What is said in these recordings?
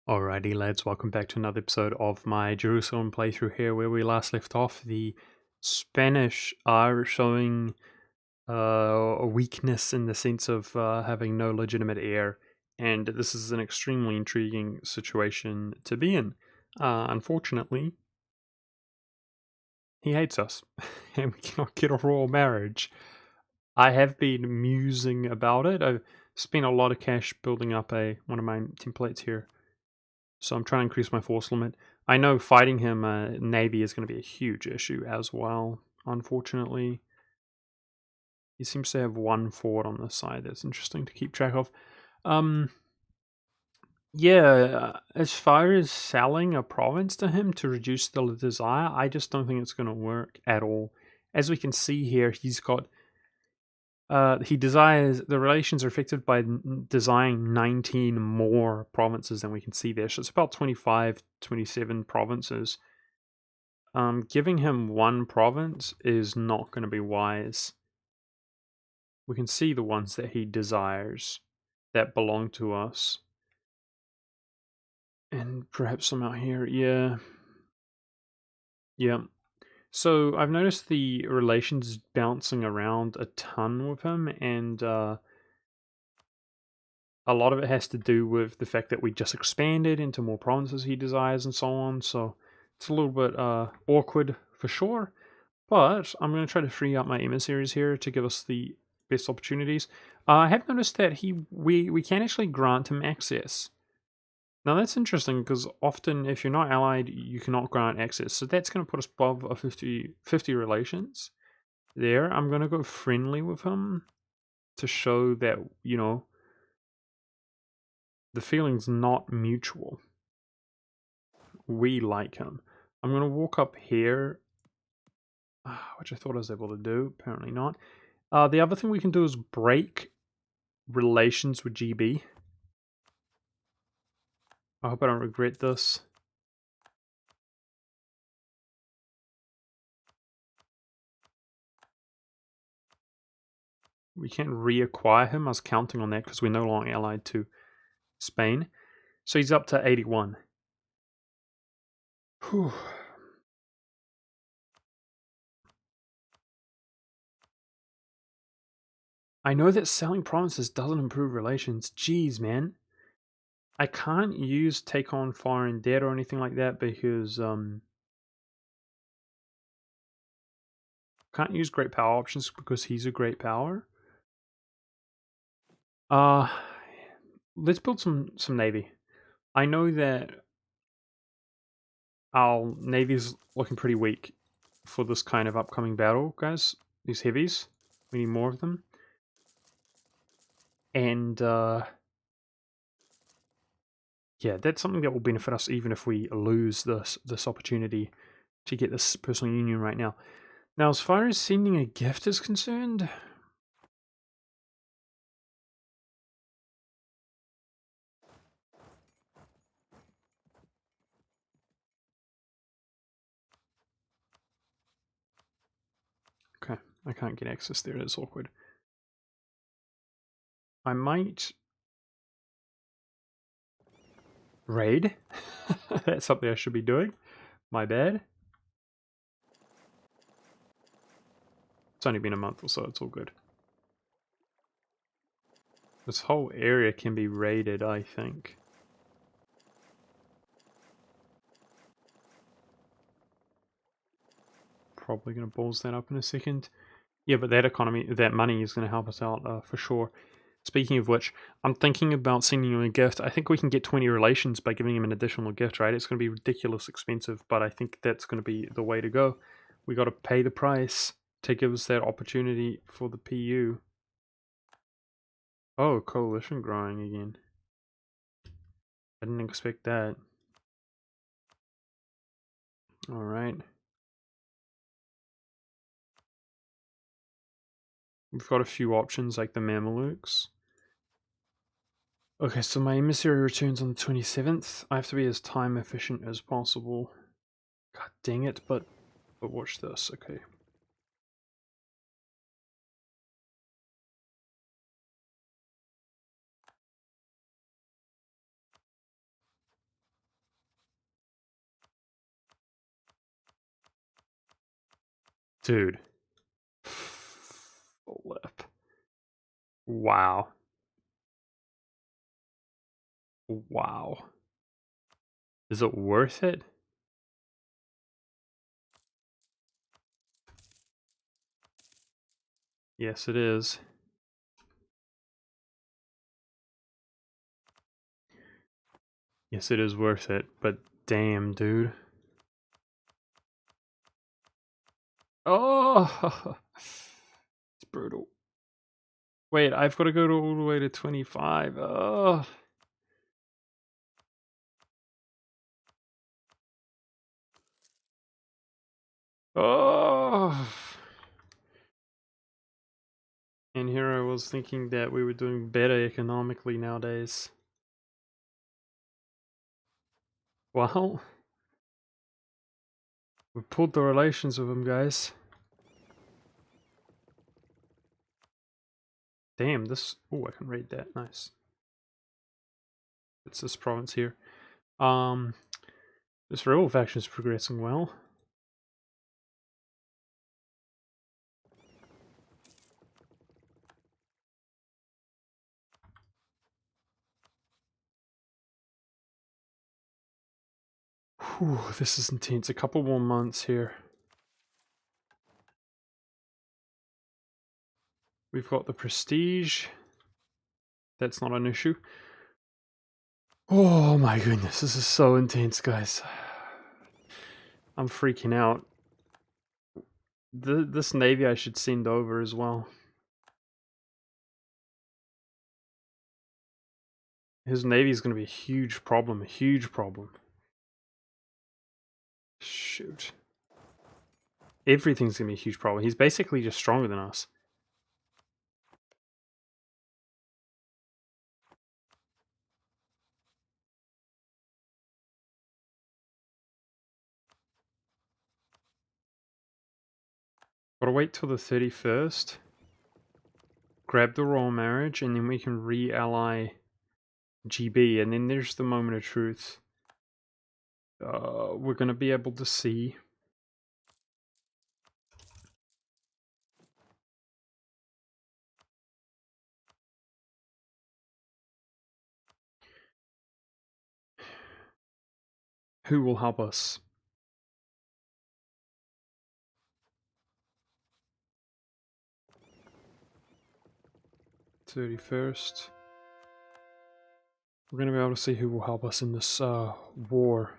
Alrighty, lads, welcome back to another episode of my Jerusalem playthrough here, where we last left off. The Spanish are showing a weakness in the sense of having no legitimate heir, and this is an extremely intriguing situation to be in. Unfortunately, he hates us, and we cannot get a royal marriage. I have been musing about it. I've spent a lot of cash building up one of my templates here. So I'm trying to increase my force limit. I know fighting him Navy is going to be a huge issue as well, unfortunately. He seems to have one fort on this side that's interesting to keep track of. Um, as far as selling a province to him to reduce the desire, I just don't think it's going to work at all. As we can see here, he's got he desires the relations are affected by desiring 19 more provinces than we can see there. So it's about 25, 27 provinces. Giving him one province is not going to be wise. We can see the ones that he desires that belong to us. And perhaps some out here, yeah. Yeah. So I've noticed the relations bouncing around a ton with him, and a lot of it has to do with the fact that we just expanded into more provinces he desires and so on. So it's a little bit awkward for sure. But I'm going to try to free up my emissaries here to give us the best opportunities. I have noticed that we can actually grant him access. Now that's interesting because often if you're not allied, you cannot grant access. So that's going to put us above a 50 relations. There, I'm going to go friendly with him to show that, the feeling's not mutual. We like him. I'm going to walk up here, which I thought I was able to do. Apparently not. The other thing we can do is break relations with GB. I hope I don't regret this. We can't reacquire him. I was counting on that because we're no longer allied to Spain. So he's up to 81. Whew. I know that selling provinces doesn't improve relations. Jeez, man. I can't use take on foreign debt or anything like that because can't use great power options because he's a great power. Uh let's build some navy. I know that our navy's looking pretty weak for this kind of upcoming battle, guys. These heavies. We need more of them. And yeah, that's something that will benefit us even if we lose this opportunity to get this personal union right now. Now, as far as sending a gift is concerned, okay, I can't get access there. It's awkward. I might raid. That's something I should be doing. My bad. It's only been a month or so. It's all good. This whole area can be raided, I think. Probably going to balls that up in a second. Yeah, but that money is going to help us out for sure. Speaking of which, I'm thinking about sending him a gift. I think we can get 20 relations by giving him an additional gift, right? It's going to be ridiculous expensive, but I think that's going to be the way to go. We got to pay the price to give us that opportunity for the PU. Oh, coalition growing again. I didn't expect that. Alright. We've got a few options like the Mamelukes. Okay, so my emissary returns on the 27th. I have to be as time efficient as possible. God dang it, but watch this, okay. Dude. Flip. Wow. Wow. Is it worth it? Yes, it is. Yes, it is worth it, but damn, dude. Oh! It's brutal. Wait, I've got to go all the way to 25. Oh. Oh. And here I was thinking that we were doing better economically nowadays. Well, we pulled the relations with them, guys. Damn, this... Oh, I can read that. Nice. It's this province here. This rebel faction is progressing well. Whew, this is intense. A couple more months here. We've got the prestige. That's not an issue. Oh my goodness, this is so intense, guys. I'm freaking out. This navy I should send over as well. His navy is going to be a huge problem, Shoot. Everything's going to be a huge problem. He's basically just stronger than us. Gotta wait till the 31st. Grab the royal marriage, and then we can re-ally GB, and then there's the moment of truth. We're gonna be able to see who will help us. "31st. We're gonna be able to see who will help us in this war.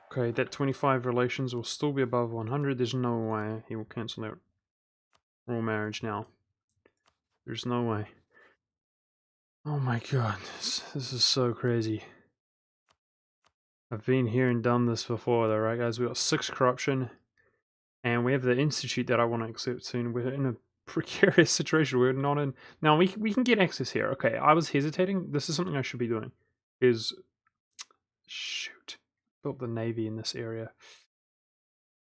Okay, that 25 relations will still be above 100. There's no way he will cancel that royal marriage now. There's no way. Oh my god, this is so crazy. I've been here and done this before though, right guys? We got 6 corruption, and we have the institute that I want to accept soon. We're in a precarious situation. We're not in... Now, we can get access here. Okay, I was hesitating. This is something I should be doing. Shoot. Built the navy in this area.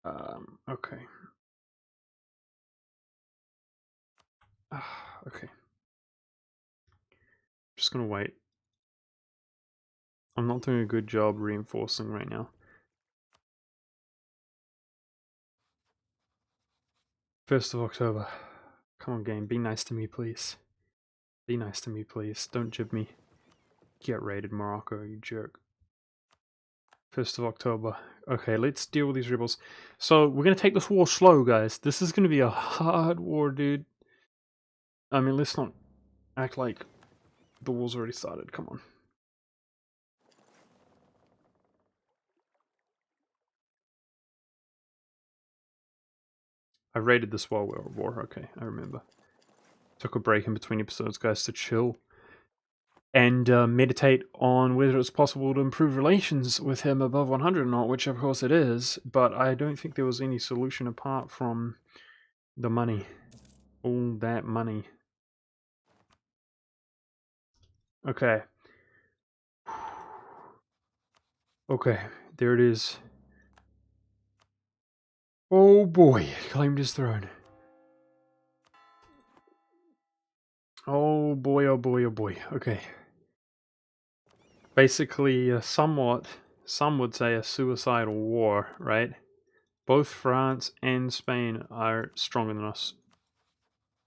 Okay. Okay. Just gonna wait. I'm not doing a good job reinforcing right now. 1st of October. Come on, game. Be nice to me, please. Be nice to me, please. Don't jib me. Get raided, Morocco, you jerk. 1st of October. Okay, let's deal with these rebels. So, we're gonna take this war slow, guys. This is gonna be a hard war, dude. I mean, let's not act like the war's already started. Come on. I raided this while we were at war. Okay, I remember. Took a break in between episodes, guys, to chill and meditate on whether it's possible to improve relations with him above 100 or not, which of course it is, but I don't think there was any solution apart from the money. All that money. Okay. Okay, there it is. Oh boy, claimed his throne. Oh boy, oh boy, oh boy. Okay. basically somewhat, some would say a suicidal war, right? Both France and Spain are stronger than us.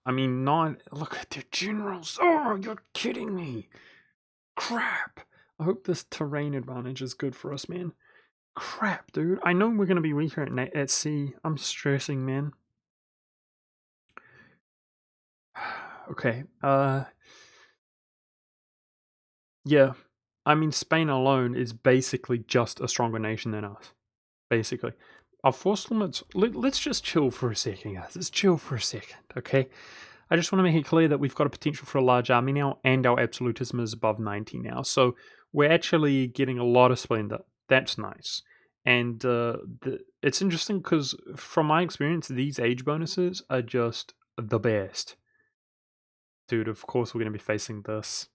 I mean, not. Look at their generals. Oh, you're kidding me. Crap. I hope this terrain advantage is good for us, man. Crap, dude. I know we're going to be weaker at sea. I'm stressing, man. Okay. Yeah. I mean, Spain alone is basically just a stronger nation than us. Basically. Our force limits. Let's just chill for a second, guys. Let's chill for a second, okay? I just want to make it clear that we've got a potential for a large army now, and our absolutism is above 90 now. So we're actually getting a lot of splendor. That's nice. And it's interesting because, from my experience, these age bonuses are just the best. Dude, of course we're going to be facing this.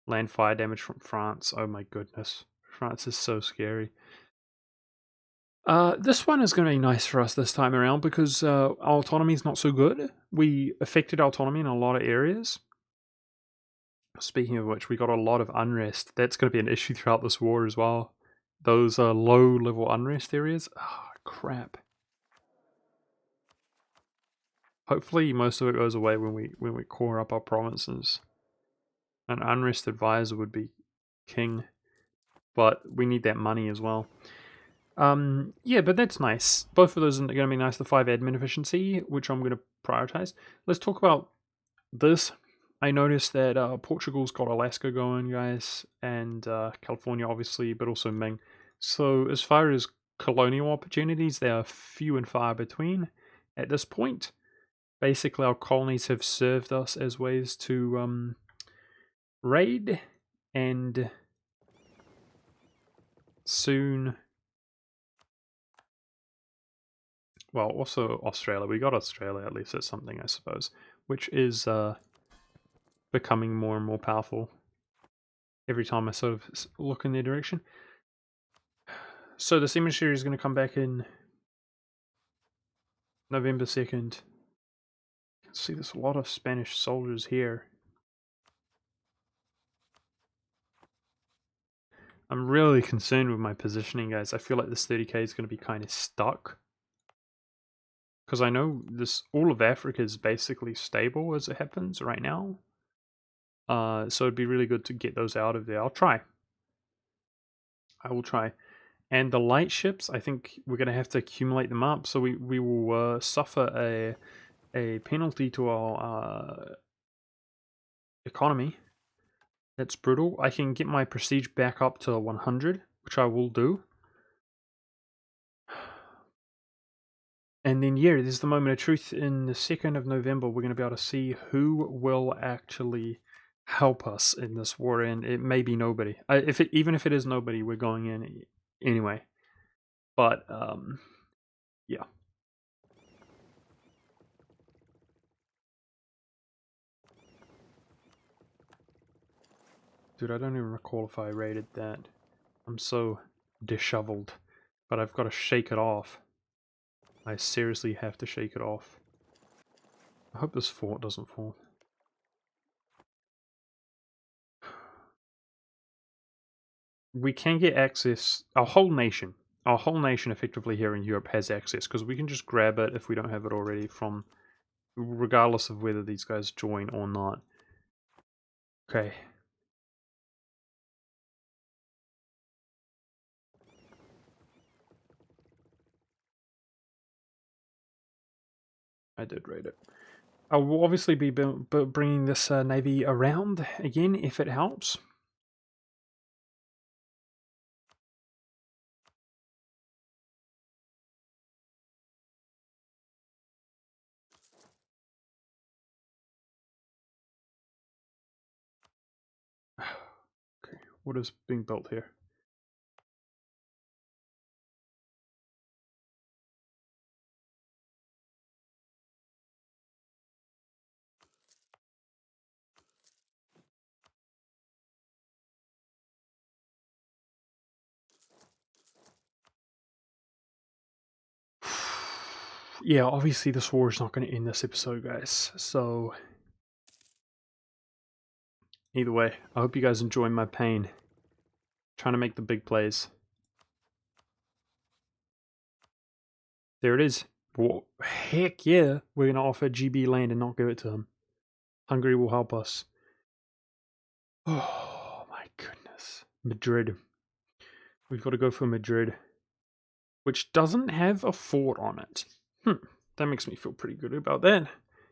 Land fire damage from France. Oh my goodness. France is so scary. This one is going to be nice for us this time around because our autonomy is not so good. We affected autonomy in a lot of areas. Speaking of which, we got a lot of unrest. That's going to be an issue throughout this war as well. Those low-level unrest areas. Ah, crap. Hopefully, most of it goes away when we core up our provinces. An unrest advisor would be king, but we need that money as well. Yeah, but that's nice. Both of those are going to be nice. The 5 admin efficiency, which I'm going to prioritize. Let's talk about this. I noticed that Portugal's got Alaska going, guys, and California, obviously, but also Ming. So as far as colonial opportunities, they are few and far between at this point. Basically, our colonies have served us as ways to raid, and soon... Well, also Australia. We got Australia, at least it's something, I suppose, which is becoming more and more powerful every time I sort of look in their direction. So the Siemens series is going to come back in November 2nd. You can see there's a lot of Spanish soldiers here. I'm really concerned with my positioning, guys. I feel like this 30k is going to be kind of stuck. Because I know this all of Africa is basically stable as it happens right now. So it'd be really good to get those out of there. I'll try. I will try. And the light ships, I think we're going to have to accumulate them up. So we will suffer a penalty to our economy. That's brutal. I can get my prestige back up to 100, which I will do. And then, yeah, there's the moment of truth. In the 2nd of November, we're going to be able to see who will actually help us in this war, and it may be nobody. Even if it is nobody, we're going in anyway. But, yeah. Dude, I don't even recall if I rated that. I'm so disheveled. But I've got to shake it off. I seriously have to shake it off. I hope this fort doesn't fall. We can get access. Our whole nation effectively here in Europe has access, because we can just grab it if we don't have it already from, regardless of whether these guys join or not. Okay. I did rate it. I will obviously be bringing this navy around again if it helps. Okay, what is being built here? Yeah, obviously this war is not going to end this episode, guys. So, either way, I hope you guys enjoy my pain. Trying to make the big plays. There it is. Whoa, heck yeah, we're going to offer GB land and not give it to him. Hungary will help us. Oh my goodness. Madrid. We've got to go for Madrid. Which doesn't have a fort on it. That makes me feel pretty good about that.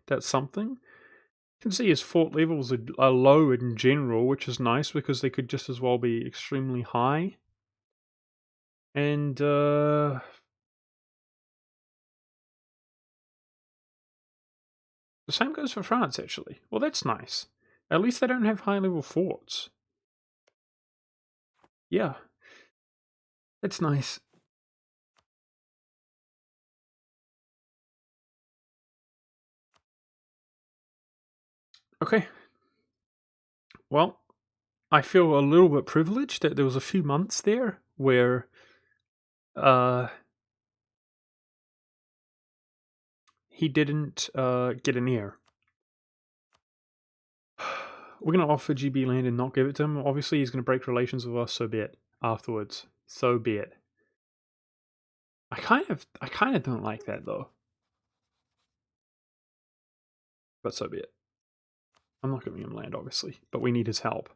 That's something. You can see his fort levels are low in general, which is nice because they could just as well be extremely high. And, the same goes for France, actually. Well, that's nice. At least they don't have high-level forts. Yeah. That's nice. Okay. Well, I feel a little bit privileged that there was a few months there where he didn't get an heir. We're going to offer GB land and not give it to him. Obviously, he's going to break relations with us, so be it. Afterwards. So be it. I kind of don't like that, though. But so be it. I'm not giving him land, obviously, but we need his help.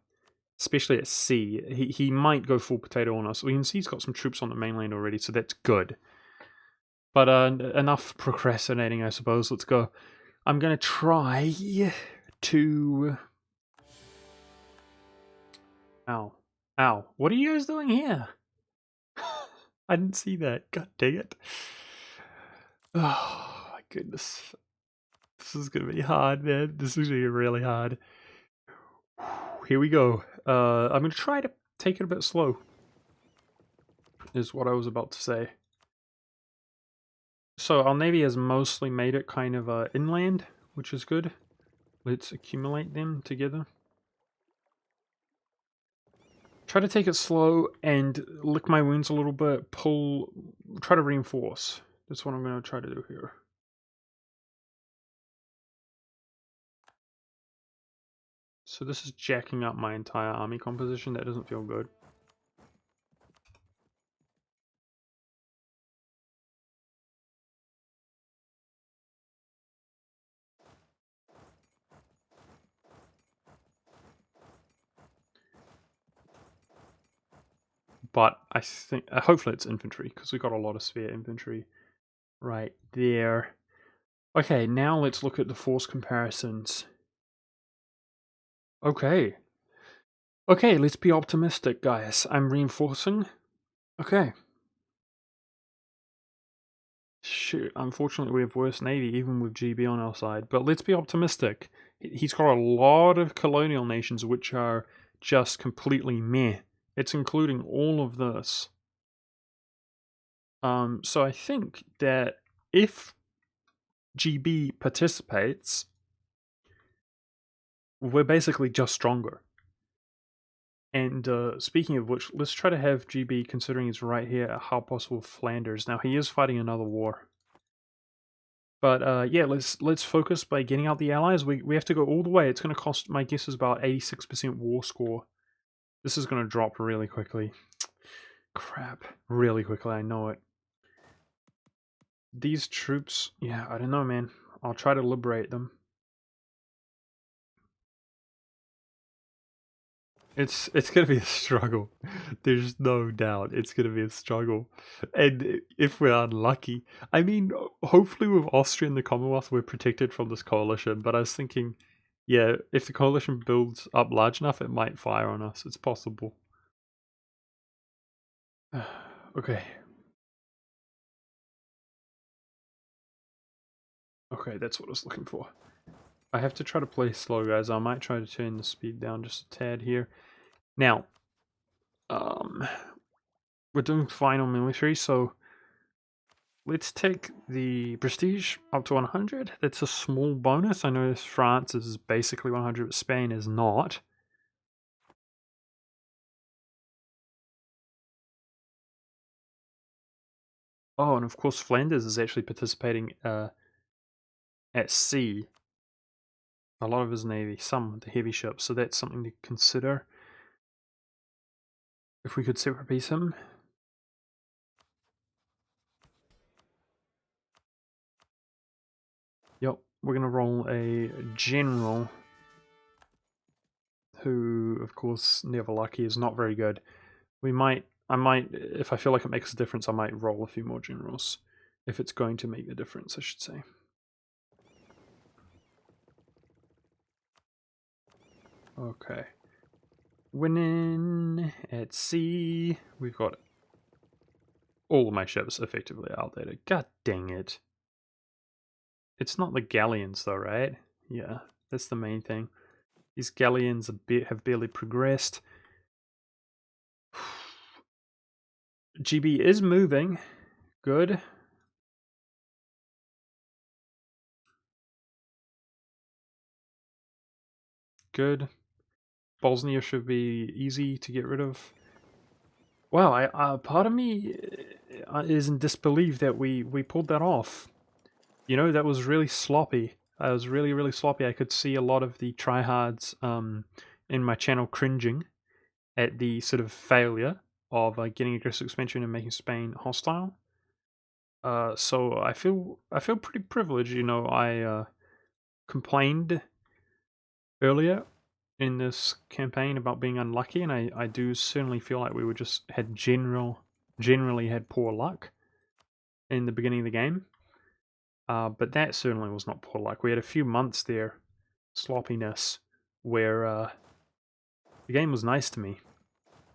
Especially at sea. He might go full potato on us. We can see he's got some troops on the mainland already, so that's good. But enough procrastinating, I suppose. Let's go. I'm going to try to... Ow. Ow. What are you guys doing here? I didn't see that. God dang it. Oh, my goodness. This is going to be hard, man. This is going to be really hard. Here we go. I'm going to try to take it a bit slow. Is what I was about to say. So our navy has mostly made it kind of inland, which is good. Let's accumulate them together. Try to take it slow and lick my wounds a little bit, try to reinforce. That's what I'm going to try to do here. So this is jacking up my entire army composition. That doesn't feel good. But I think, hopefully it's infantry, because we got a lot of spare infantry right there. Okay, now let's look at the force comparisons. Okay. Okay, let's be optimistic, guys. I'm reinforcing. Okay. Shoot, unfortunately we have worse navy, even with GB on our side. But let's be optimistic. He's got a lot of colonial nations which are just completely meh. It's including all of this. So I think that if GB participates, we're basically just stronger. And speaking of which, let's try to have GB, considering he's right here, at how possible Flanders. Now, he is fighting another war. But yeah, let's focus by getting out the allies. We have to go all the way. It's going to cost, my guess is about 86% war score. This is going to drop really quickly. Crap. Really quickly, I know it. These troops, yeah, I don't know, man. I'll try to liberate them. It's gonna be a struggle. There's no doubt it's gonna be a struggle. And if we're unlucky, I mean, hopefully with Austria and the Commonwealth, we're protected from this coalition. But I was thinking, yeah, if the coalition builds up large enough, it might fire on us. It's possible. Okay. Okay, that's what I was looking for. I have to try to play slow, guys. I might try to turn the speed down just a tad here. Now, we're doing final military, so let's take the prestige up to 100. That's a small bonus. I know France is basically 100, but Spain is not. Oh, and of course Flanders is actually participating at sea. A lot of his navy, some of the heavy ships, so that's something to consider. If we could separate piece him. Yep, we're gonna roll a general who, of course, never lucky, is not very good. I might, if I feel like it makes a difference, I might roll a few more generals. If it's going to make a difference, I should say. Okay. Winning at sea. We've got all of my ships effectively outdated. God dang it. It's not the galleons though, right? Yeah, that's the main thing. These galleons have barely progressed. GB is moving. Good. Good. Bosnia should be easy to get rid of. Wow, part of me is in disbelief that we pulled that off. You know, that was really sloppy. I was really, really sloppy. I could see a lot of the tryhards in my channel cringing at the sort of failure of getting aggressive expansion and making Spain hostile. So I feel pretty privileged. You know, I complained earlier in this campaign about being unlucky, and I do certainly feel like we were just had generally had poor luck in the beginning of the game. But that certainly was not poor luck. We had a few months there, sloppiness, where the game was nice to me,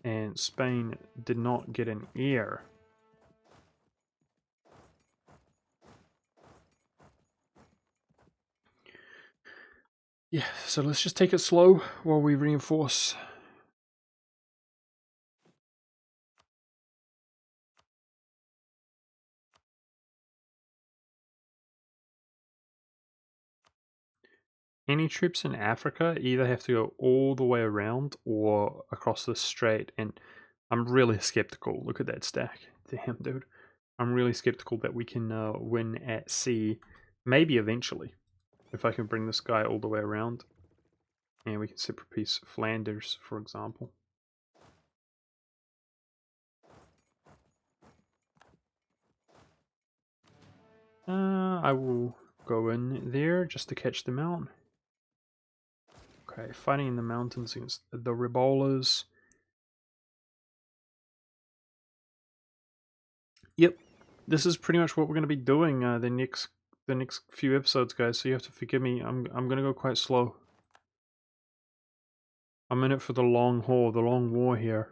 and Spain did not get an ear. Yeah, so let's just take it slow while we reinforce. Any troops in Africa either have to go all the way around or across the strait, and I'm really skeptical. Look at that stack. Damn, dude. I'm really skeptical that we can win at sea. Maybe eventually, if I can bring this guy all the way around. And we can separate piece Flanders, for example. I will go in there just to catch them out. Okay, fighting in the mountains against the Ribolas. Yep, this is pretty much what we're going to be doing the next few episodes, guys. So you have to forgive me. I'm going to go quite slow. I'm in it for the long haul, the long war here.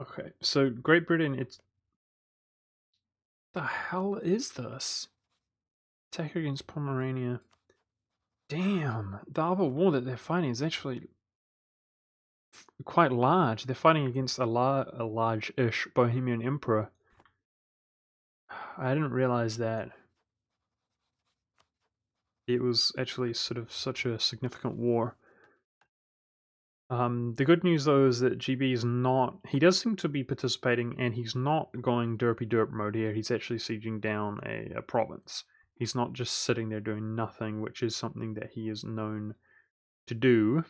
Okay, so Great Britain, it's... The hell is this? Attack against Pomerania. Damn, the other war that they're fighting is actually quite large. They're fighting against a large-ish Bohemian Emperor. I didn't realize that. It was actually sort of such a significant war. The good news though is that GB is not... He does seem to be participating, and he's not going derpy derp mode here. He's actually sieging down a province. He's not just sitting there doing nothing, which is something that he is known to do.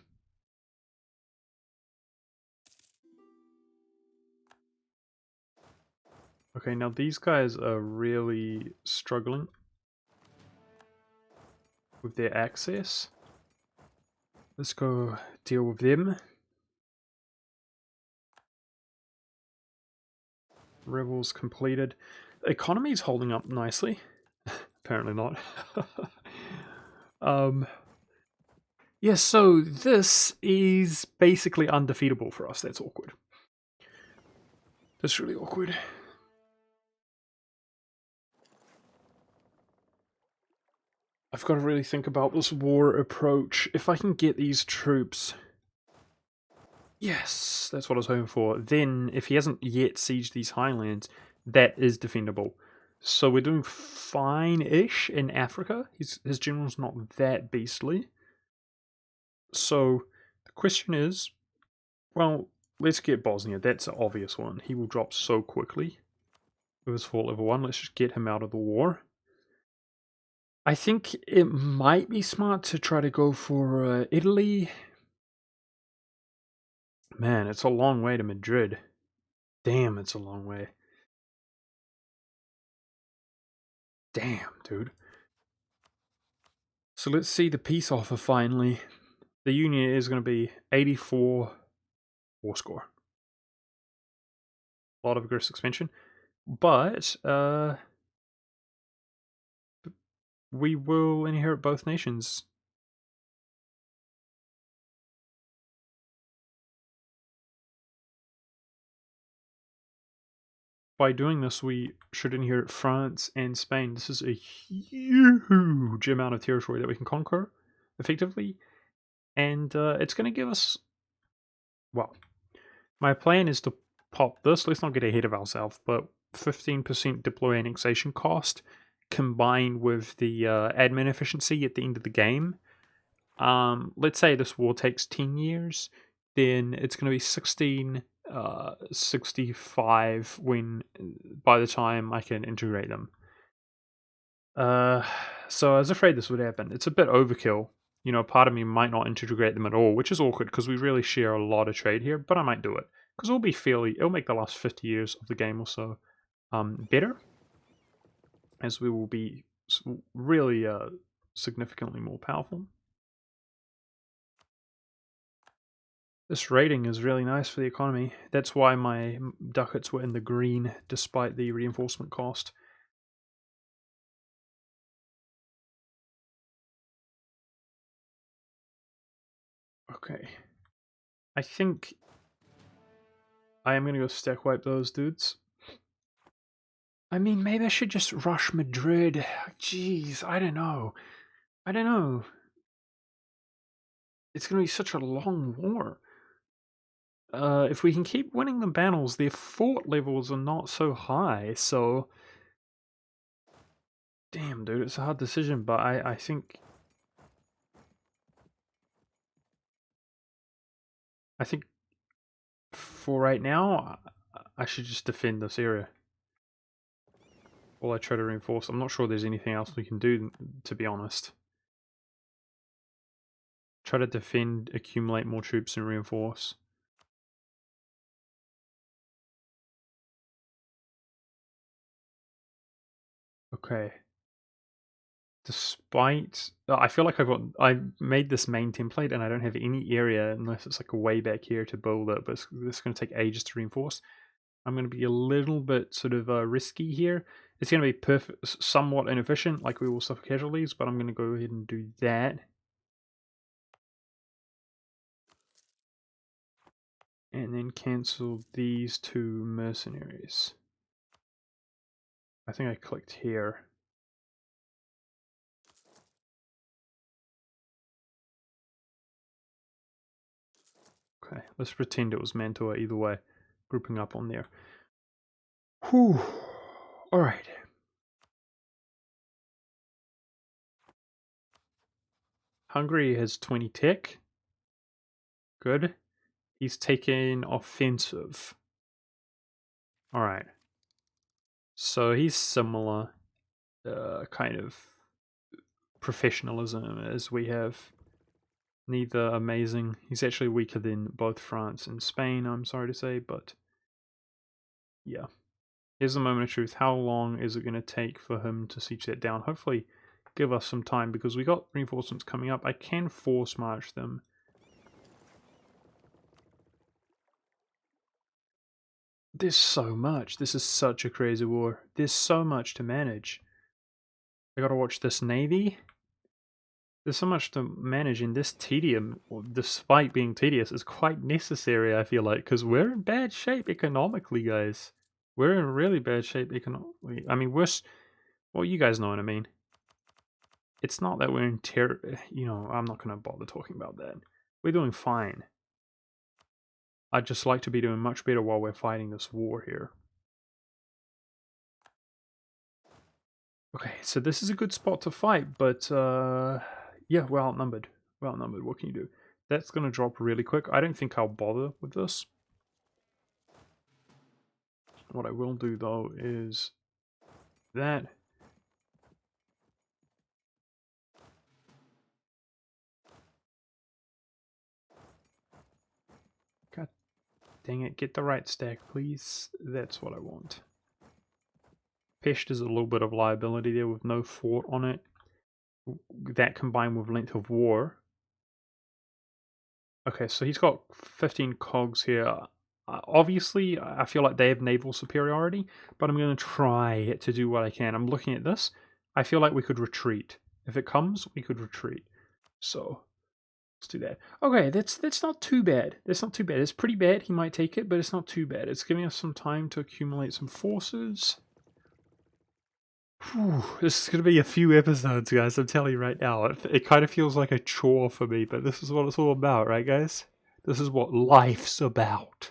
Okay, now these guys are really struggling with their access. Let's go deal with them. Rebels completed. The economy is holding up nicely. Apparently not. Yeah, so this is basically undefeatable for us. That's awkward. That's really awkward. I've got to really think about this war approach. If I can get these troops... Yes, that's what I was hoping for. Then, if he hasn't yet sieged these highlands, that is defendable. So we're doing fine-ish in Africa. His general's not that beastly. So the question is, well, let's get Bosnia. That's an obvious one. He will drop so quickly with his fort level 1. Let's just get him out of the war. I think it might be smart to try to go for Italy. Man, it's a long way to Madrid. Damn, it's a long way. Damn, dude. So let's see the peace offer finally. The union is going to be 84 war score. A lot of aggressive expansion. But we will inherit both nations. By doing this, we should inherit France and Spain. This is a huge amount of territory that we can conquer effectively. And it's going to give us... Well, my plan is to pop this. Let's not get ahead of ourselves, but 15% deploy annexation cost combined with the admin efficiency at the end of the game. Let's say this war takes 10 years, then it's going to be 1665 when by the time I can integrate them. So I was afraid this would happen. It's a bit overkill. You know, part of me might not integrate them at all, which is awkward because we really share a lot of trade here, but I might do it because it'll make the last 50 years of the game or so better, as we will be really significantly more powerful. This rating is really nice for the economy. That's why my ducats were in the green despite the reinforcement cost. Okay. I think I am going to go stack wipe those dudes. I mean, maybe I should just rush Madrid. Jeez, I don't know. I don't know. It's going to be such a long war. If we can keep winning the battles, their fort levels are not so high, so... Damn, dude, it's a hard decision, but I think... I think for right now, I should just defend this area. While I try to reinforce. I'm not sure there's anything else we can do, to be honest. Try to defend, accumulate more troops, and reinforce. Okay. Despite... I feel like I made this main template and I don't have any area unless it's like a way back here to build it, but it's going to take ages to reinforce. I'm going to be a little bit sort of risky here. It's going to be somewhat inefficient, like we will suffer casualties, but I'm going to go ahead and do that. And then cancel these two mercenaries. I think I clicked here. Okay, let's pretend it was Mantua either way, grouping up on there. Whew. Alright. Hungary has 20 tech. Good. He's taken offensive. Alright. So he's similar kind of professionalism as we have. Neither amazing. He's actually weaker than both France and Spain, I'm sorry to say, but yeah. Here's the moment of truth. How long is it going to take for him to siege that down? Hopefully give us some time because we got reinforcements coming up. I can force march them. There's so much. This is such a crazy war. There's so much to manage. I gotta watch this navy. There's so much to manage, and this tedium, despite being tedious, is quite necessary, I feel like, because we're in bad shape economically, guys. We're in really bad shape economically. I mean, well, you guys know what I mean. It's not that we're in I'm not going to bother talking about that. We're doing fine. I'd just like to be doing much better while we're fighting this war here. Okay, so this is a good spot to fight, but yeah, we're outnumbered. We're outnumbered. What can you do? That's going to drop really quick. I don't think I'll bother with this. What I will do, though, is that. God Dang it, get the right stack, please. That's what I want. Pest is a little bit of liability there with no fort on it. That combined with length of war. Okay, so he's got 15 cogs here. Obviously, I feel like they have naval superiority, but I'm going to try to do what I can. I'm looking at this. I feel like we could retreat. If it comes, we could retreat. So, let's do that. Okay, that's not too bad. That's not too bad. It's pretty bad. He might take it, but it's not too bad. It's giving us some time to accumulate some forces. Whew, this is going to be a few episodes, guys. I'm telling you right now. It kind of feels like a chore for me, but this is what it's all about, right, guys? This is what life's about.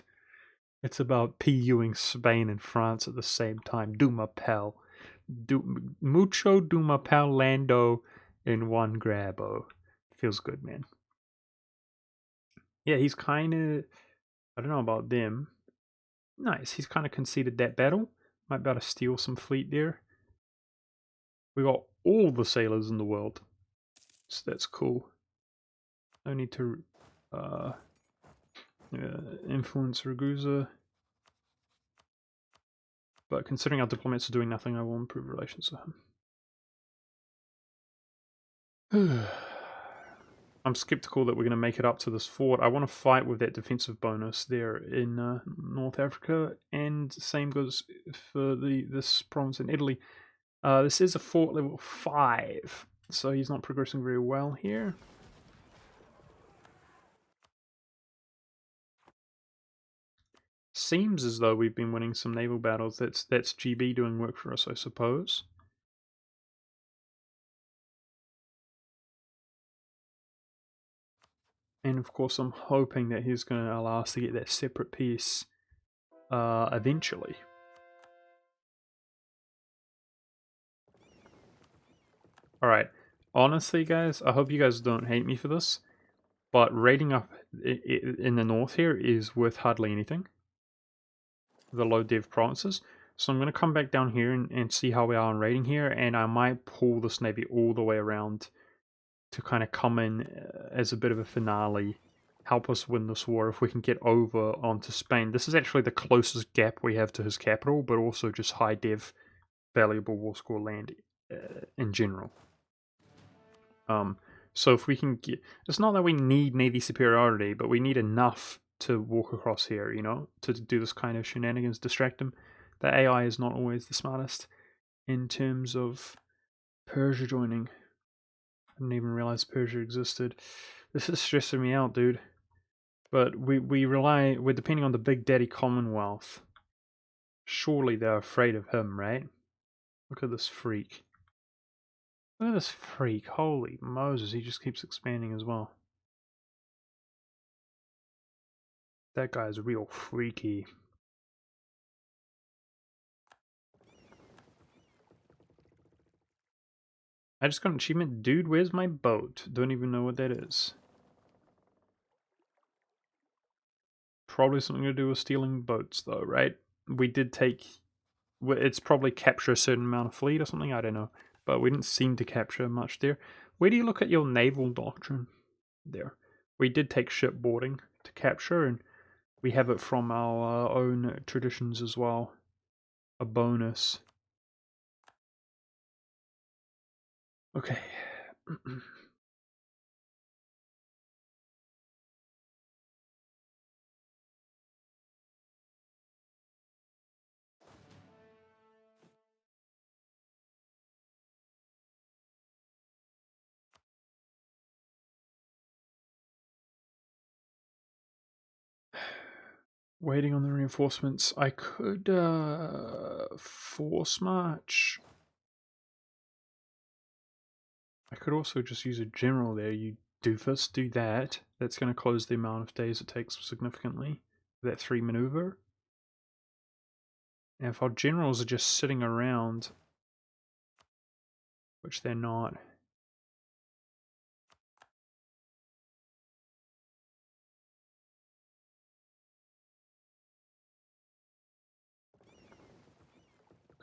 It's about PUing Spain and France at the same time. Dumapel. Mucho Dumapel Lando in one grabo. Feels good, man. Yeah, he's kind of... I don't know about them. Nice. He's kind of conceded that battle. Might be able to steal some fleet there. We got all the sailors in the world. So that's cool. No need to influence Ragusa. But considering our diplomats are doing nothing, I will improve relations with him. I'm skeptical that we're going to make it up to this fort. I want to fight with that defensive bonus there in North Africa, and same goes for this province in Italy. This is a fort level 5, so he's not progressing very well here. Seems as though we've been winning some naval battles. That's GB doing work for us, I suppose. And of course, I'm hoping that he's going to allow us to get that separate peace eventually. Alright, honestly, guys, I hope you guys don't hate me for this, but raiding up in the north here is worth hardly anything. The low dev provinces. So I'm going to come back down here and see how we are on raiding here, and I might pull this navy all the way around to kind of come in as a bit of a finale, help us win this war if we can get over onto Spain. This is actually the closest gap we have to his capital, but also just high dev, valuable war score land in general. So if we can get, it's not that we need navy superiority, but we need enough to walk across here, you know, to do this kind of shenanigans, distract them. The AI is not always the smartest in terms of Persia joining. I didn't even realize Persia existed. This is stressing me out, dude. But we're depending on the Big Daddy Commonwealth. Surely they're afraid of him, right? Look at this freak. Look at this freak. Holy Moses, he just keeps expanding as well. That guy's real freaky. I just got an achievement. Dude, where's my boat? Don't even know what that is. Probably something to do with stealing boats, though, right? We did take... It's probably capture a certain amount of fleet or something, I don't know. But we didn't seem to capture much there. Where do you look at your naval doctrine? There. We did take shipboarding to capture, and we have it from our own traditions as well. A bonus. Okay. Waiting on the reinforcements. I could force march. I could also just use a general there, you doofus. Do that. That's going to close the amount of days it takes significantly. That 3 maneuver. And if our generals are just sitting around, which they're not.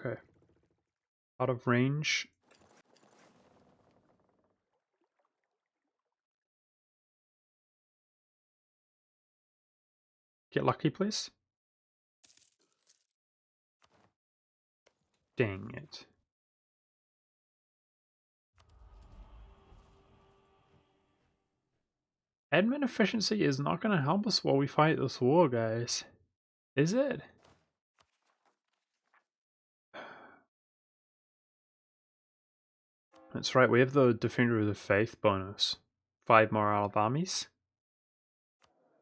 Okay. Out of range. Get lucky, please. Dang it. Admin efficiency is not going to help us while we fight this war, guys. Is it? That's right, we have the Defender of the Faith bonus. 5 morale of armies.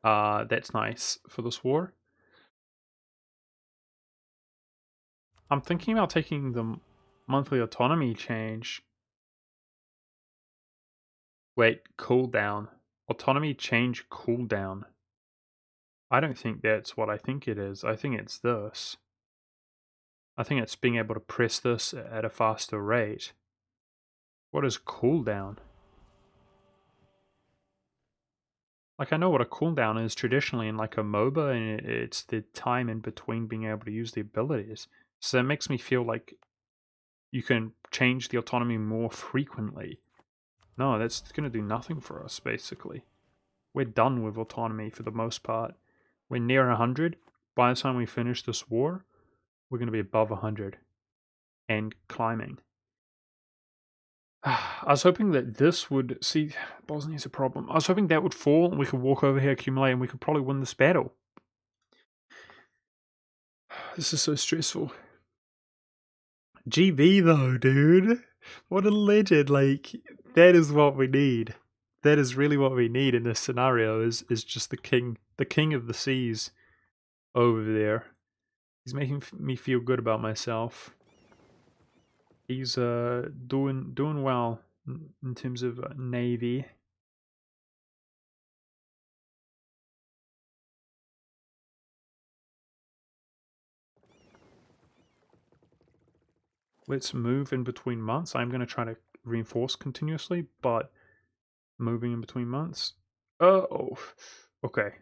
That's nice for this war. I'm thinking about taking the monthly autonomy change. Wait, cooldown. Autonomy change cooldown. I don't think that's what I think it is. I think it's this. I think it's being able to press this at a faster rate. What is cooldown? Like, I know what a cooldown is traditionally in like a MOBA, and it's the time in between being able to use the abilities. So it makes me feel like you can change the autonomy more frequently. No, that's going to do nothing for us, basically. We're done with autonomy for the most part. We're near 100. By the time we finish this war, we're going to be above 100 and climbing. I was hoping that this would... See, Bosnia's a problem. I was hoping that would fall and we could walk over here, accumulate, and we could probably win this battle. This is so stressful. GB though, dude. What a legend. Like, that is what we need. That is really what we need in this scenario, is just the king of the seas over there. He's making me feel good about myself. He's doing well in terms of navy. Let's move in between months. I'm going to try to reinforce continuously, but moving in between months. Oh, okay.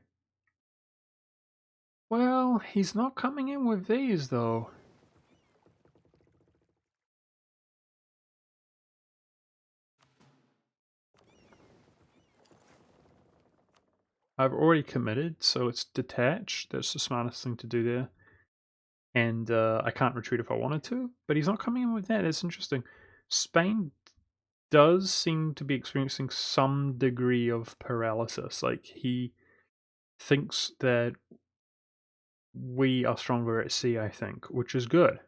Well, he's not coming in with these though. I've already committed, so it's detached. That's the smartest thing to do there. And I can't retreat if I wanted to, but he's not coming in with that. It's interesting. Spain does seem to be experiencing some degree of paralysis. Like, he thinks that we are stronger at sea, I think, which is good.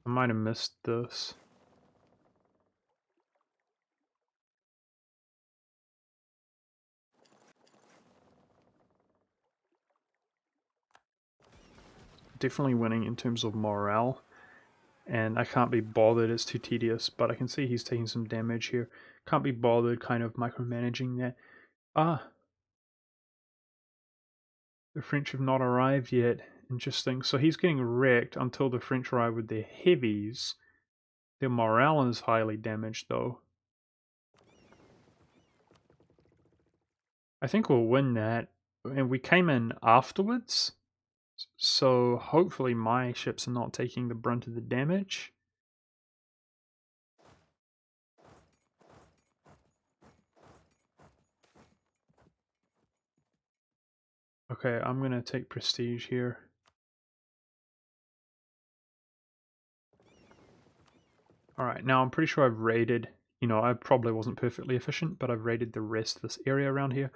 I might have missed this. Definitely winning in terms of morale. And I can't be bothered, it's too tedious, but I can see he's taking some damage here. Can't be bothered kind of micromanaging that. The French have not arrived yet. Interesting. So he's getting wrecked until the French arrive with their heavies. Their morale is highly damaged though. I think we'll win that. And we came in afterwards. So hopefully my ships are not taking the brunt of the damage. Okay, I'm going to take prestige here. Alright, now I'm pretty sure I've raided, I probably wasn't perfectly efficient, but I've raided the rest of this area around here.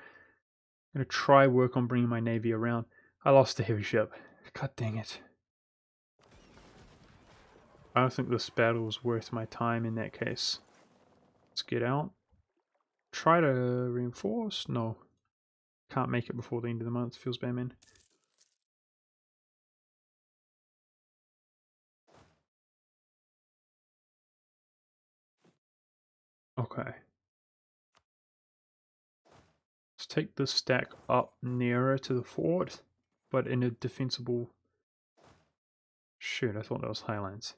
I'm going to try work on bringing my navy around. I lost a heavy ship. God dang it. I don't think this battle was worth my time in that case. Let's get out. Try to reinforce? No. Can't make it before the end of the month. Feels bad, man. Okay. Let's take this stack up nearer to the fort, but in a defensible... Shoot, I thought that was Highlands.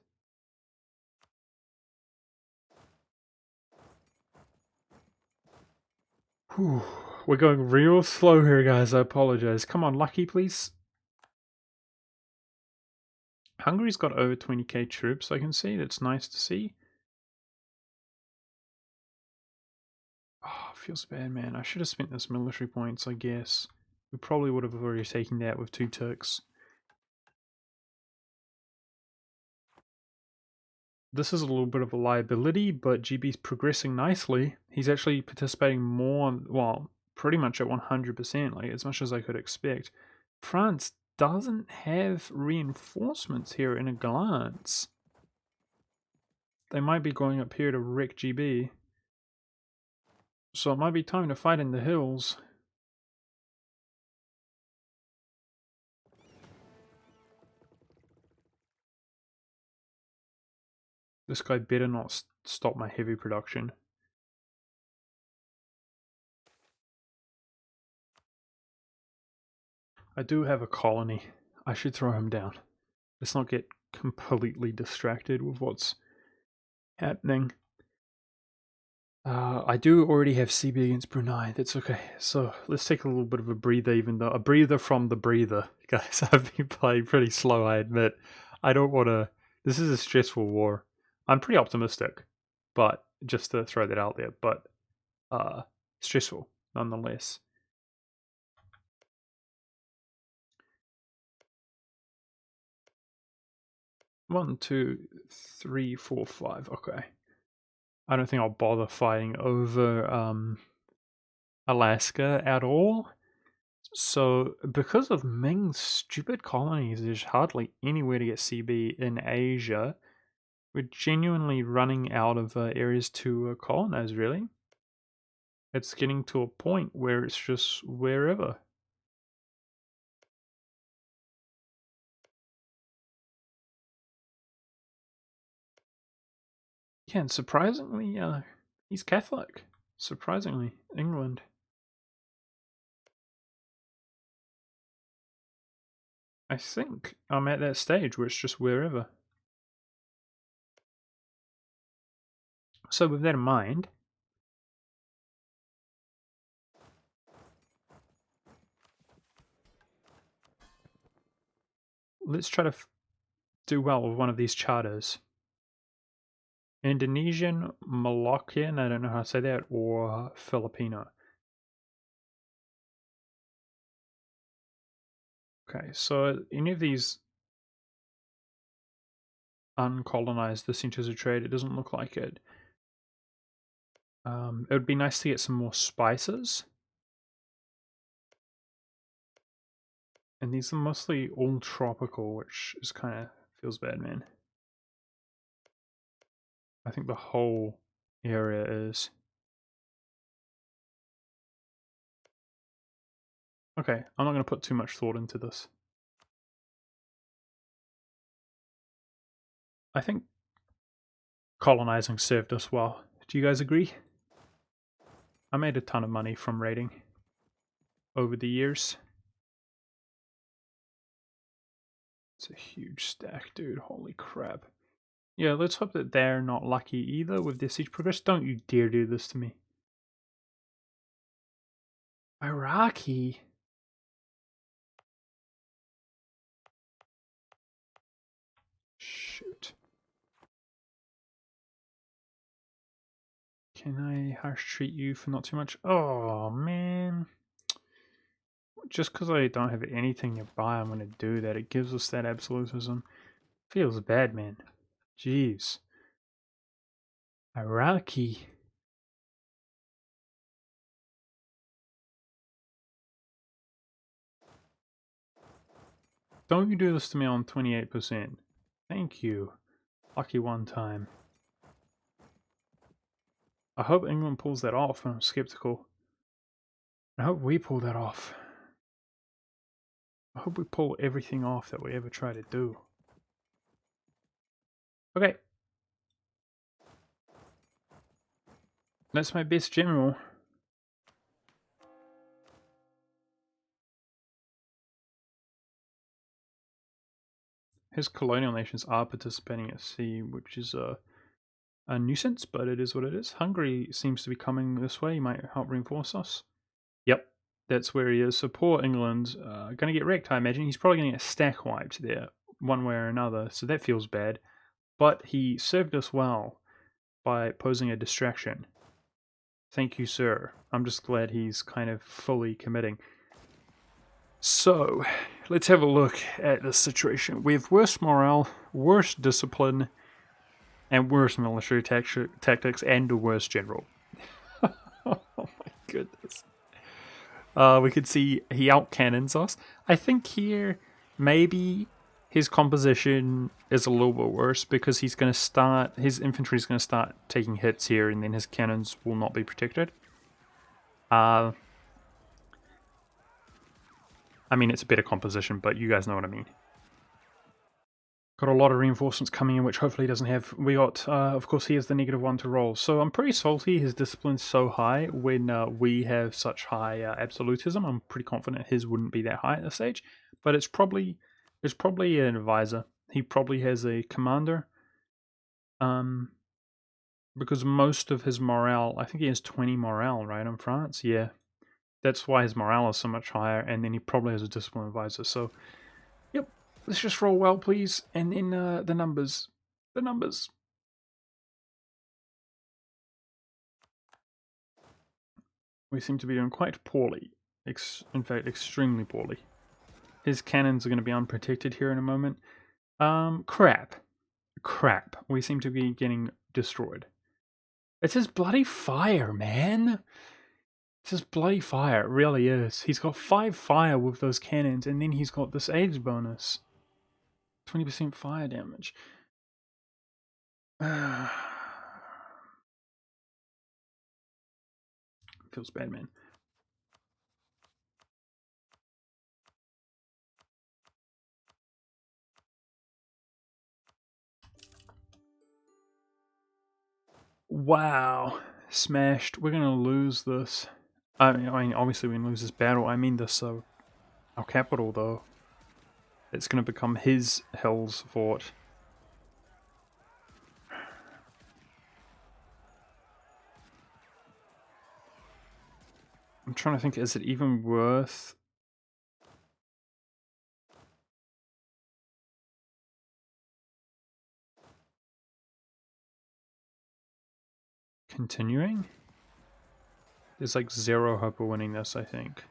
Whew. We're going real slow here, guys. I apologize. Come on, lucky, please. Hungary's got over 20k troops, I can see. That's nice to see. Oh, feels bad, man. I should have spent this military points, I guess. We probably would have already taken that with 2 ticks. This is a little bit of a liability, but GB's progressing nicely. He's actually participating more, well, pretty much at 100%, like as much as I could expect. France doesn't have reinforcements here in a glance. They might be going up here to wreck GB. So it might be time to fight in the hills. This guy better not stop my heavy production. I do have a colony. I should throw him down. Let's not get completely distracted with what's happening. I do already have CB against Brunei. That's okay. So let's take a little bit of a breather, even though a breather from the breather. Guys, I've been playing pretty slow, I admit. I don't want to... This is a stressful war. I'm pretty optimistic, but just to throw that out there. But stressful, nonetheless. One, two, three, four, five. Okay. I don't think I'll bother fighting over Alaska at all. So, because of Ming's stupid colonies, there's hardly anywhere to get CB in Asia. We're genuinely running out of areas to colonize, really. It's getting to a point where it's just wherever. Yeah, and surprisingly, he's Catholic. Surprisingly, England. I think I'm at that stage where it's just wherever. So with that in mind, let's try to do well with one of these charters. Indonesian, Moluccan, I don't know how to say that, or Filipino. Okay, so any of these uncolonized the centers of trade, it doesn't look like it. It would be nice to get some more spices. And these are mostly all tropical, which is kind of feels bad, man. I think the whole area is. Okay, I'm not going to put too much thought into this. I think colonizing served us well. Do you guys agree? I made a ton of money from raiding over the years. It's a huge stack, dude. Holy crap. Yeah, let's hope that they're not lucky either with their siege progress. Don't you dare do this to me. Iraqi? Shoot. Can I harsh treat you for not too much? Oh, man. Just because I don't have anything nearby, I'm going to do that. It gives us that absolutism. Feels bad, man. Jeez. Iraqi. Don't you do this to me on 28%. Thank you. Lucky one time. I hope England pulls that off, and I'm skeptical. I hope we pull that off. I hope we pull everything off that we ever try to do. Okay. That's my best general. His colonial nations are participating at sea, which is a nuisance, but it is what it is. Hungary seems to be coming this way. He might help reinforce us. Yep, that's where he is. So poor England, going to get wrecked, I imagine. He's probably going to get stack wiped there, one way or another, so that feels bad. But he served us well by posing a distraction. Thank you, sir. I'm just glad he's kind of fully committing. So, let's have a look at this situation. We have worse morale, worse discipline, and worse military tactics, and a worse general. Oh my goodness. We could see he outcannons us. I think here, maybe his composition is a little bit worse because he's going to start, his infantry is going to start taking hits here, and then his cannons will not be protected. I mean, it's a better composition, but you guys know what I mean. Got a lot of reinforcements coming in, which hopefully he doesn't have. We got, of course, he has the -1 to roll. So I'm pretty salty his discipline's so high when we have such high absolutism. I'm pretty confident his wouldn't be that high at this stage. But it's probably an advisor. He probably has a commander. Because most of his morale, I think he has 20 morale, right, in France? Yeah. That's why his morale is so much higher, and then he probably has a discipline advisor. So, yep. Let's just roll well, please. And then the numbers. The numbers. We seem to be doing quite poorly. In fact, extremely poorly. His cannons are going to be unprotected here in a moment. Crap. Crap. We seem to be getting destroyed. It's his bloody fire, man. It's his bloody fire. It really is. He's got 5 fire with those cannons, and then he's got this age bonus. 20% fire damage. Feels bad, man. Wow. Smashed. We're gonna lose this. I mean, obviously we can lose this battle. I mean this, our capital, though. It's gonna become his Hell's Fort. I'm trying to think, is it even worth... continuing? There's like 0 hope of winning this, I think.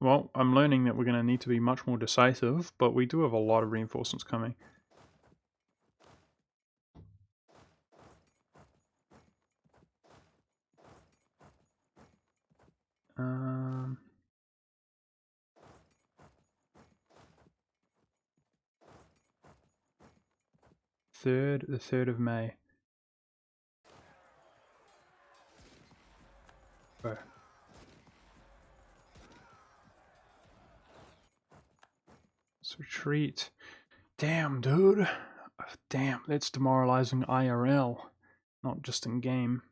Well, I'm learning that we're going to need to be much more decisive, but we do have a lot of reinforcements coming. The 3rd of May. Oh. Let's retreat. Damn, dude. Damn, that's demoralizing IRL, not just in game.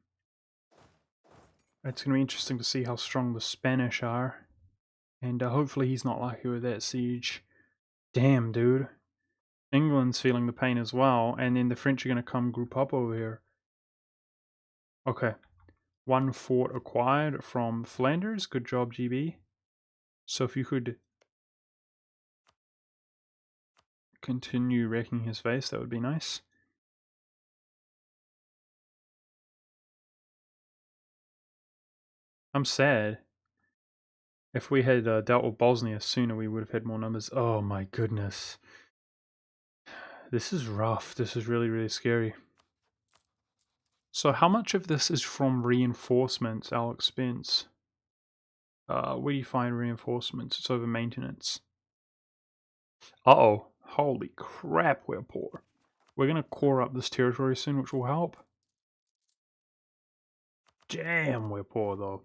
It's going to be interesting to see how strong the Spanish are. And hopefully he's not lucky with that siege. Damn, dude. England's feeling the pain as well, and then the French are going to come group up over here. Okay. 1 fort acquired from Flanders. Good job, GB. So if you could continue wrecking his face, that would be nice. I'm sad. If we had dealt with Bosnia sooner, we would have had more numbers. Oh my goodness. This is rough. This is really, really scary. So how much of this is from reinforcements, our expense? Where do you find reinforcements? It's over maintenance. Uh-oh. Holy crap, we're poor. We're going to core up this territory soon, which will help. Damn, we're poor, though.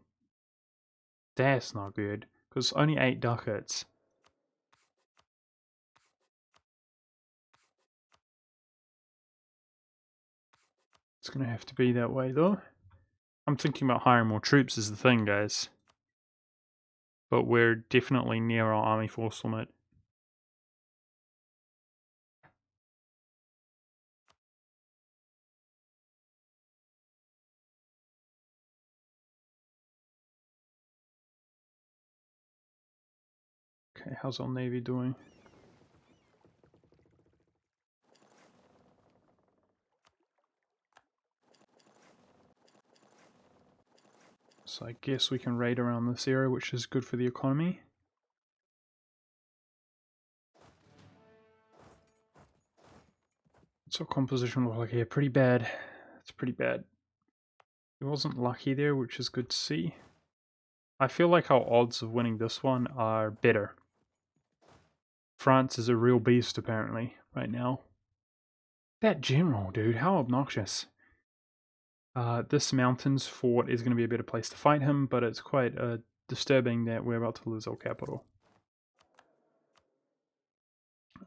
That's not good, because only 8 ducats. It's going to have to be that way, though. I'm thinking about hiring more troops is the thing, guys. But we're definitely near our army force limit. Okay, how's our navy doing? So I guess we can raid around this area, which is good for the economy. What's our composition look like here? Pretty bad. It's pretty bad. It wasn't lucky there, which is good to see. I feel like our odds of winning this one are better. France is a real beast, apparently, right now. That general, dude, how obnoxious. This mountains fort is going to be a better place to fight him, but it's quite disturbing that we're about to lose our capital.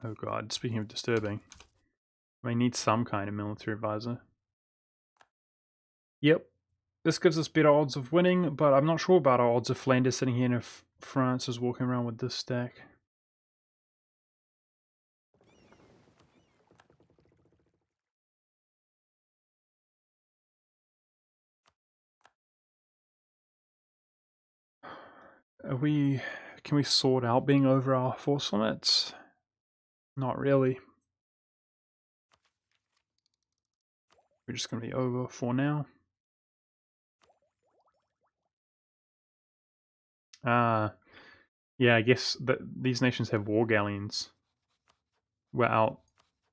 Oh god, speaking of disturbing, we need some kind of military advisor. Yep, this gives us better odds of winning, but I'm not sure about our odds of Flanders sitting here if France is walking around with this stack. Can we sort out being over our force limits? Not really. We're just going to be over for now. Yeah, I guess that these nations have war galleons. We're out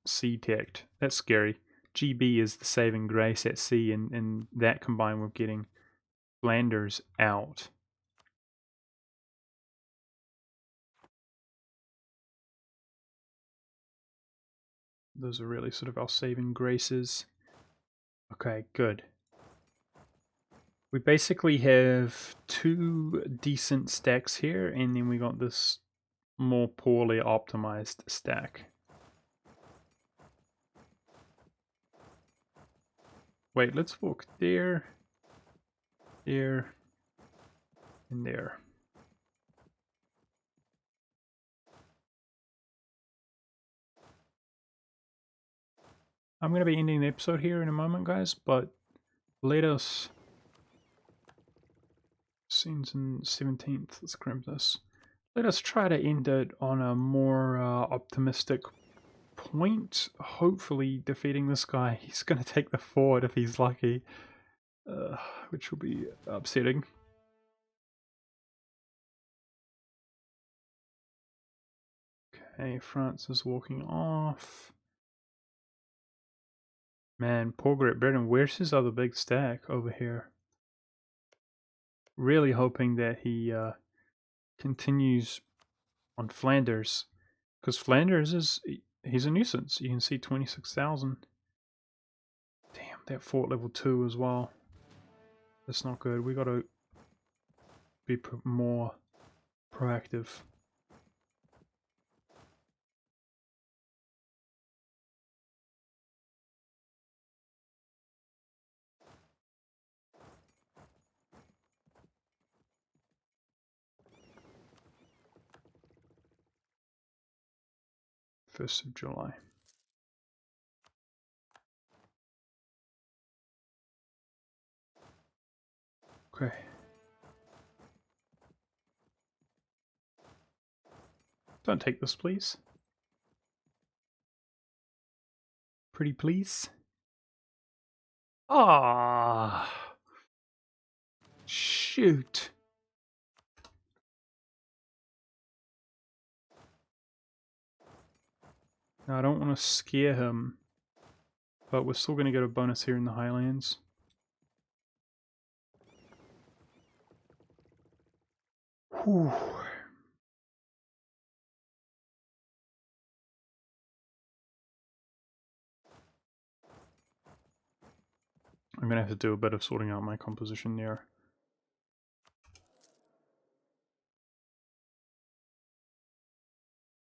sea teched. That's scary. GB is the saving grace at sea, and that combined with getting Flanders out. Those are really sort of our saving graces. Okay, good. We basically have 2 decent stacks here, and then we got this more poorly optimized stack. Wait, let's walk there, there, and there. I'm going to be ending the episode here in a moment, guys, but let us... Scenes in 17th, let's crimp this. Let us try to end it on a more optimistic point. Hopefully defeating this guy. He's going to take the fort if he's lucky, which will be upsetting. Okay, France is walking off. Man, poor Great Britain. Where's his other big stack? Over here. Really hoping that he continues on Flanders, because Flanders is... he's a nuisance. You can see 26,000. Damn, that fort level 2 as well. That's not good. We gotta be more proactive. First of July. Okay. Don't take this, please. Pretty please. Ah. Shoot. Now, I don't want to scare him, but we're still going to get a bonus here in the Highlands. Whew. I'm going to have to do a bit of sorting out my composition there.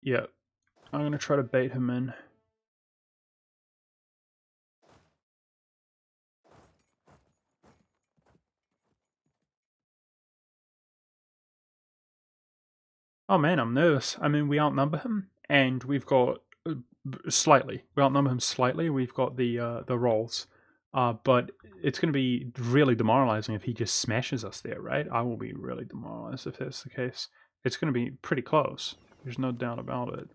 Yeah, I'm going to try to bait him in. Oh man, I'm nervous. I mean, we outnumber him, and we've got slightly. We outnumber him slightly. We've got the rolls, but it's going to be really demoralizing if he just smashes us there, right? I will be really demoralized if that's the case. It's going to be pretty close. There's no doubt about it.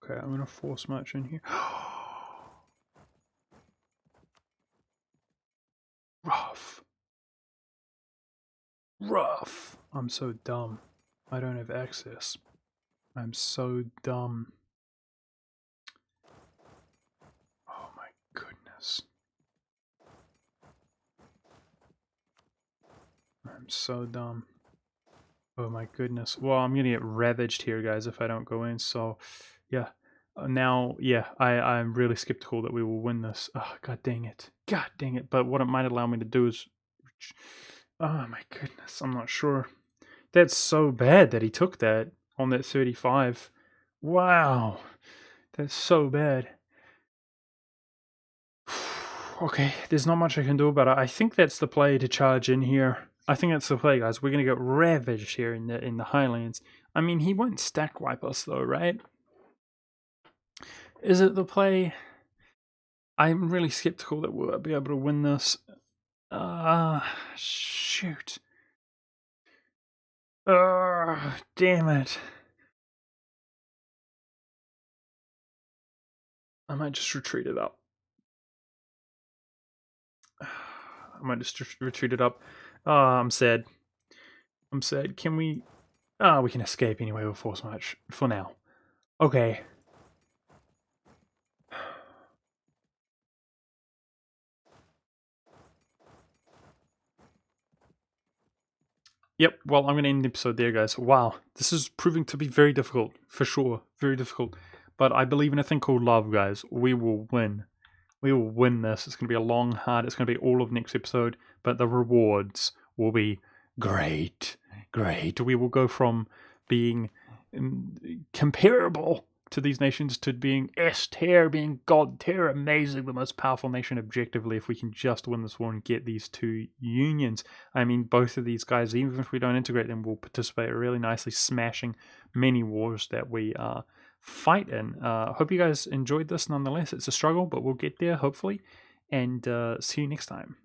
Okay, I'm going to force march in here. Rough. Rough. I'm so dumb. I don't have access. I'm so dumb. Oh my goodness. I'm so dumb. Oh my goodness. Well, I'm gonna get ravaged here, guys, if I don't go in. So, yeah. Now, yeah, I'm really skeptical that we will win this. Oh, god dang it. God dang it. But what it might allow me to do is... Oh my goodness, I'm not sure. That's so bad that he took that on that 35. Wow. That's so bad. Okay, there's not much I can do about it. I think that's the play to charge in here. I think that's the play, guys. We're gonna get ravaged here in the Highlands. I mean, he won't stack wipe us though, right? Is it the play? I'm really skeptical that we'll be able to win this. Shoot. Damn it. I might just retreat it up. I might just retreat it up. I'm sad. I'm sad. Can we... we can escape anyway with force march. For now. Okay. Yep, well, I'm going to end the episode there, guys. Wow, this is proving to be very difficult, for sure. Very difficult. But I believe in a thing called love, guys. We will win. We will win this. It's going to be a long, hard... It's going to be all of next episode. But the rewards will be great. Great. We will go from being comparable to these nations to being S-tier, being God-tier, amazing, the most powerful nation objectively if we can just win this war and get these two unions. I mean, both of these guys, even if we don't integrate them, will participate really nicely, smashing many wars that we fight in. Hope you guys enjoyed this nonetheless. It's a struggle, but we'll get there, hopefully. And see you next time.